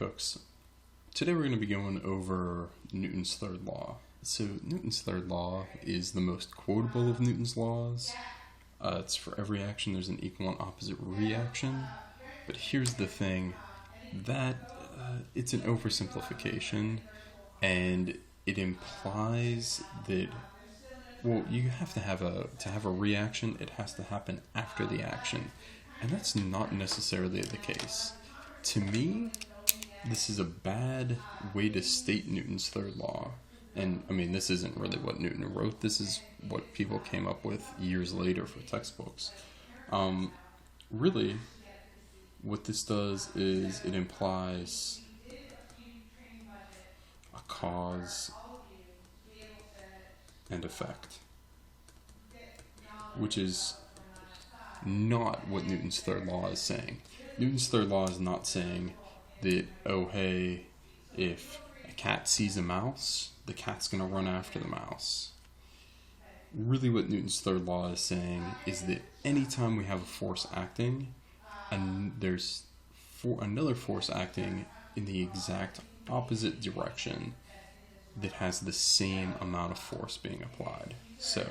folks. Today we're going to be going over Newton's third law. So Newton's third law is the most quotable of Newton's laws. It's for every action there's an equal and opposite reaction. But here's the thing, that it's an oversimplification, and it implies that, well, you have to have a reaction, it has to happen after the action. And that's not necessarily the case. To me, this is a bad way to state Newton's third law. And, I mean, this isn't really what Newton wrote. This is what people came up with years later for textbooks. Really, what this does is it implies a cause and effect, which is not what Newton's third law is saying. Newton's third law is not saying that, oh hey, if a cat sees a mouse, the cat's going to run after the mouse. Really what Newton's third law is saying is that anytime we have a force acting, and there's another force acting in the exact opposite direction that has the same amount of force being applied. So,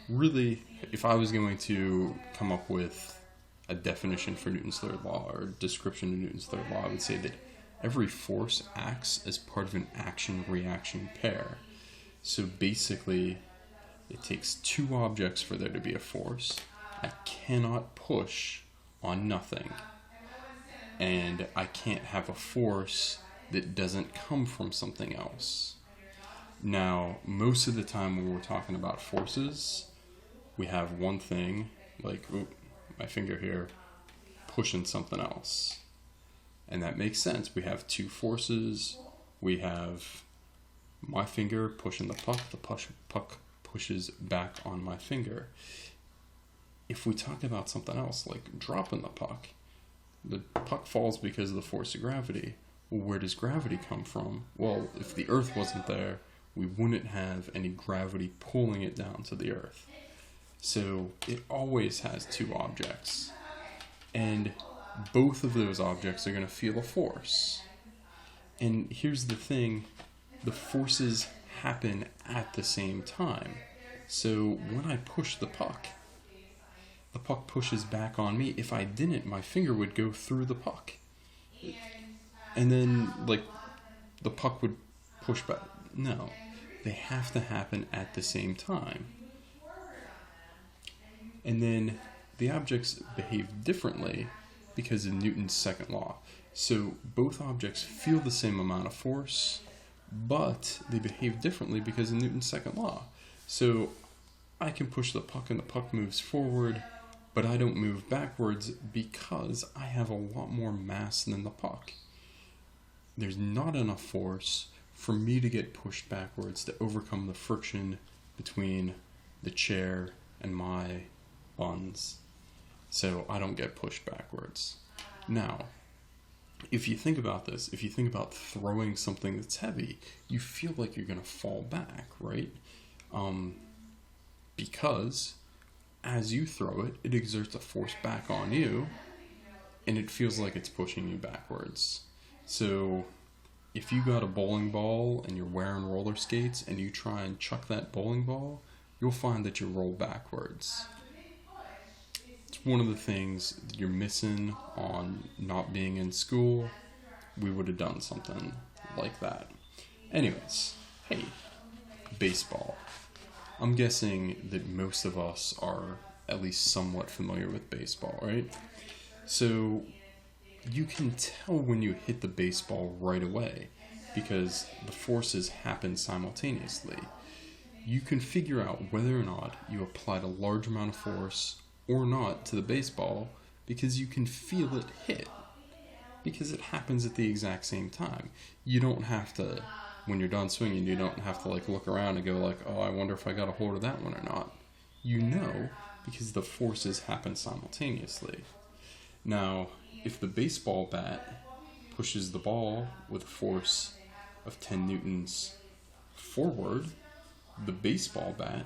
really, if I was going to come up with a definition for Newton's third law, or a description of Newton's third law, I would say that every force acts as part of an action-reaction pair. So basically, it takes two objects for there to be a force. I cannot push on nothing. And I can't have a force that doesn't come from something else. Now, most of the time when we're talking about forces, we have one thing, like, my finger here, pushing something else. And that makes sense. We have two forces. We have my finger pushing the puck pushes back on my finger. If we talk about something else, like dropping the puck falls because of the force of gravity. Well, where does gravity come from? Well, if the Earth wasn't there, we wouldn't have any gravity pulling it down to the Earth. So it always has two objects. And both of those objects are going to feel a force. And here's the thing, the forces happen at the same time. So when I push the puck pushes back on me. If I didn't, my finger would go through the puck. And then, the puck would push back. No, they have to happen at the same time. And then the objects behave differently because of Newton's second law. So both objects feel the same amount of force, but they behave differently because of Newton's second law. So I can push the puck and the puck moves forward, but I don't move backwards because I have a lot more mass than the puck. There's not enough force for me to get pushed backwards to overcome the friction between the chair and my buns. So I don't get pushed backwards. Now, if you think about this, if you think about throwing something that's heavy, you feel like you're going to fall back, right? Because as you throw it, it exerts a force back on you, and it feels like it's pushing you backwards. So if you got a bowling ball and you're wearing roller skates and you try and chuck that bowling ball, you'll find that you roll backwards. It's one of the things that you're missing on not being in school. We would have done something like that. Anyways, hey, baseball. I'm guessing that most of us are at least somewhat familiar with baseball, right? So you can tell when you hit the baseball right away because the forces happen simultaneously. You can figure out whether or not you applied a large amount of force or not to the baseball because you can feel it hit, because it happens at the exact same time. You don't have to, when you're done swinging, you don't have to look around and go oh, I wonder if I got a hold of that one or not. You know, because the forces happen simultaneously. Now, if the baseball bat pushes the ball with a force of 10 newtons forward, the baseball bat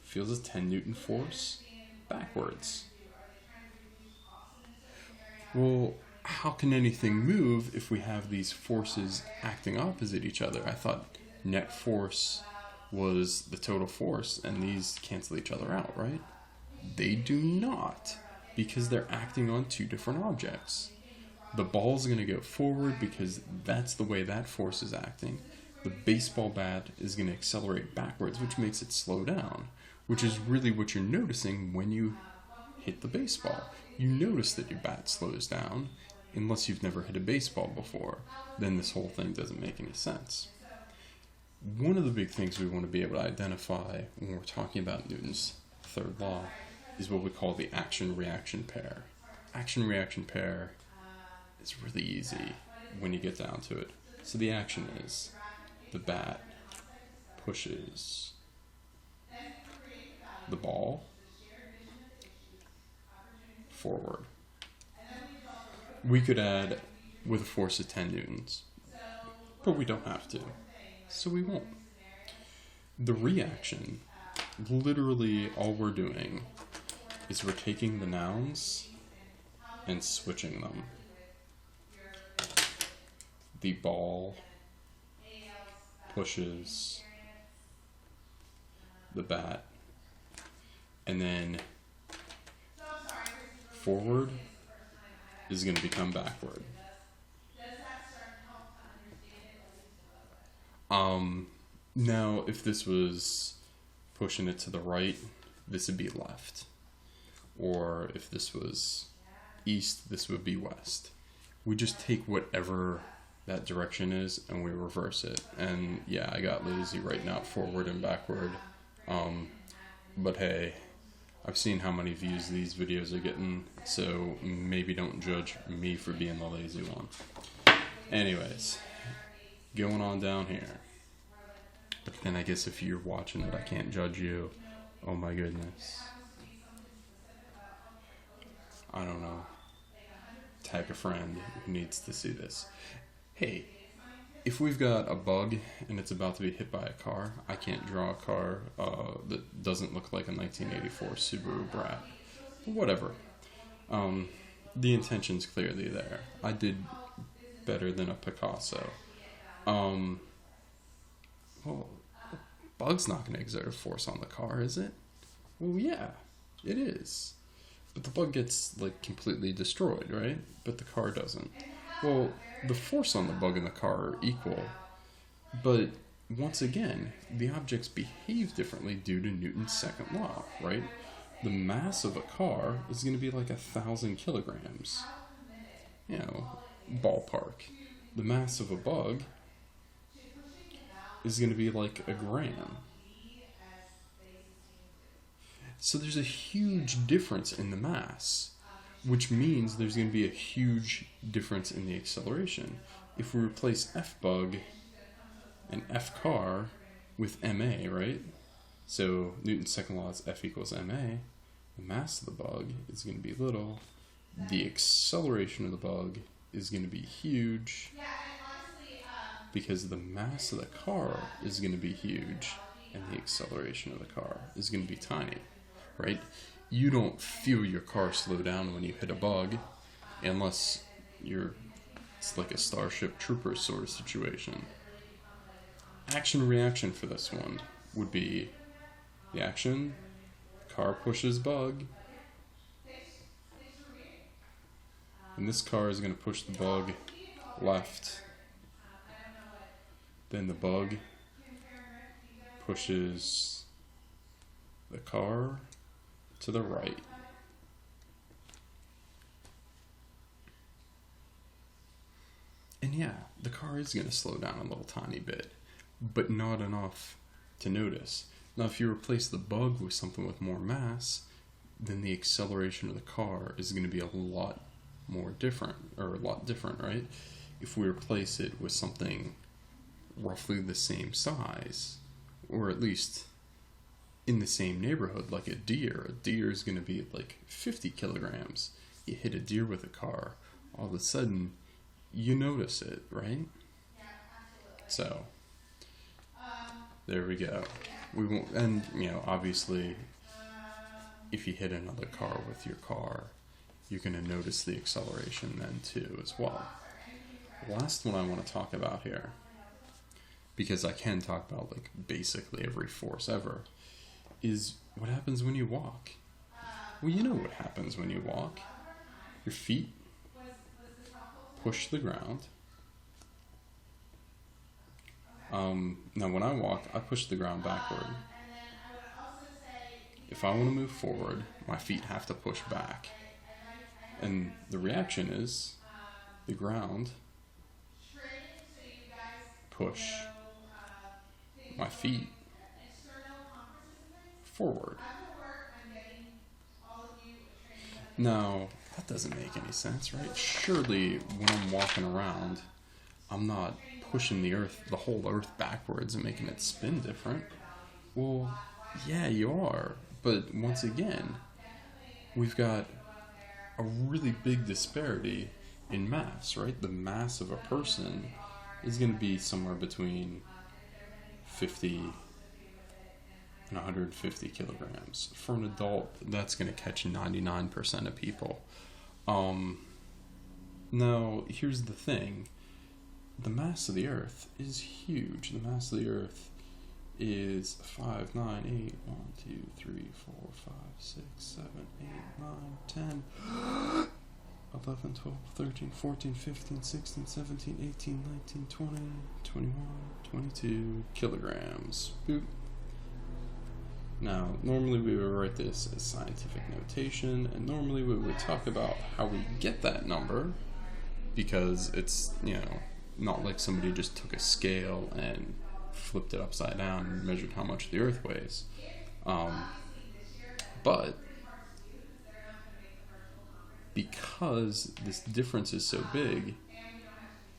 feels a 10 newton force backwards. Well, how can anything move if we have these forces acting opposite each other? I thought net force was the total force, and these cancel each other out, right? They do not, because they're acting on two different objects. The ball's going to go forward because that's the way that force is acting. The baseball bat is going to accelerate backwards, which makes it slow down, which is really what you're noticing when you hit the baseball. You notice that your bat slows down, unless you've never hit a baseball before. Then this whole thing doesn't make any sense. One of the big things we want to be able to identify when we're talking about Newton's third law is what we call the action-reaction pair. Action-reaction pair is really easy when you get down to it. So the action is the bat pushes the ball forward. We could add with a force of 10 newtons, but we don't have to, so we won't. The reaction, literally all we're doing is we're taking the nouns and switching them. The ball pushes the bat, and then forward is going to become backward. Now, if this was pushing it to the right, this would be left. Or if this was east, this would be west. We just take whatever that direction is and we reverse it. And yeah, I got lazy writing out forward and backward. But hey, I've seen how many views these videos are getting, so maybe don't judge me for being the lazy one. Anyways, going on down here. But then I guess if you're watching it, I can't judge you. Oh my goodness. I don't know. Tag a friend who needs to see this. Hey, if we've got a bug and it's about to be hit by a car, I can't draw a car that doesn't look like a 1984 Subaru Brat. Whatever. The intention's clearly there. I did better than a Picasso. Well, the bug's not going to exert a force on the car, is it? Well, yeah, it is. But the bug gets, like, completely destroyed, right? But the car doesn't. Well, the force on the bug and the car are equal. But, once again, the objects behave differently due to Newton's second law, right? The mass of a car is going to be like 1,000 kilograms. You know, ballpark. The mass of a bug is going to be like a gram. So there's a huge difference in the mass, which means there's going to be a huge difference in the acceleration. If we replace F-bug and F-car with ma, right? So Newton's second law is F equals ma. The mass of the bug is going to be little. The acceleration of the bug is going to be huge, because the mass of the car is going to be huge and the acceleration of the car is going to be tiny, right? You don't feel your car slow down when you hit a bug unless it's like a Starship Troopers sort of situation. Action-reaction for this one would be the action, car pushes bug, and this car is going to push the bug left. Then the bug pushes the car to the right. And yeah, the car is going to slow down a little tiny bit, but not enough to notice. Now, if you replace the bug with something with more mass, then the acceleration of the car is going to be a lot different, right? If we replace it with something roughly the same size, or at least in the same neighborhood, like a deer is going to be like 50 kilograms. You hit a deer with a car, all of a sudden you notice it, right? So there we go. We won't, and obviously if you hit another car with your car, you're going to notice the acceleration then too as well. The last one I want to talk about here, because I can talk about like basically every force ever, is what happens when you walk. Well, you know what happens when you walk. Your feet push the ground. Now when I walk, I push the ground backward. If I want to move forward, my feet have to push back. And the reaction is the ground push my feet forward. Now, that doesn't make any sense, right? Surely when I'm walking around, I'm not pushing the whole earth backwards and making it spin different. Well, yeah, you are. But once again, we've got a really big disparity in mass, right? The mass of a person is going to be somewhere between 50 and 150 kilograms. For an adult, that's going to catch 99% of people. Now, here's the thing. The mass of the Earth is huge. The mass of the Earth is 5, 9, 8, 1, 2, 3, 4, 5, 6, 7, 8, 9, 10, 11, 12, 13, 14, 15, 16, 17, 18, 19, 20, 21, 22 kilograms. Boop. Now, normally we would write this as scientific notation, and normally we would talk about how we get that number, because it's, not like somebody just took a scale and flipped it upside down and measured how much the Earth weighs. But because this difference is so big,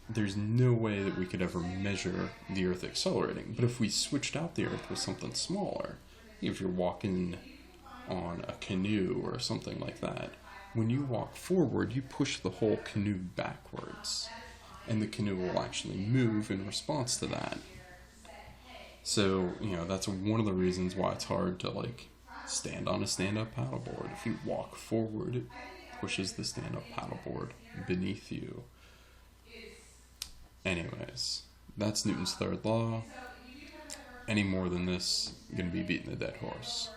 there's no way that we could ever measure the Earth accelerating. But if we switched out the Earth with something smaller, if you're walking on a canoe or something like that, when you walk forward, you push the whole canoe backwards, and the canoe will actually move in response to that. So, that's one of the reasons why it's hard to, stand on a stand-up paddleboard. If you walk forward, it pushes the stand-up paddleboard beneath you. Anyways, that's Newton's third law. Any more than this, you're going to be beating a dead horse.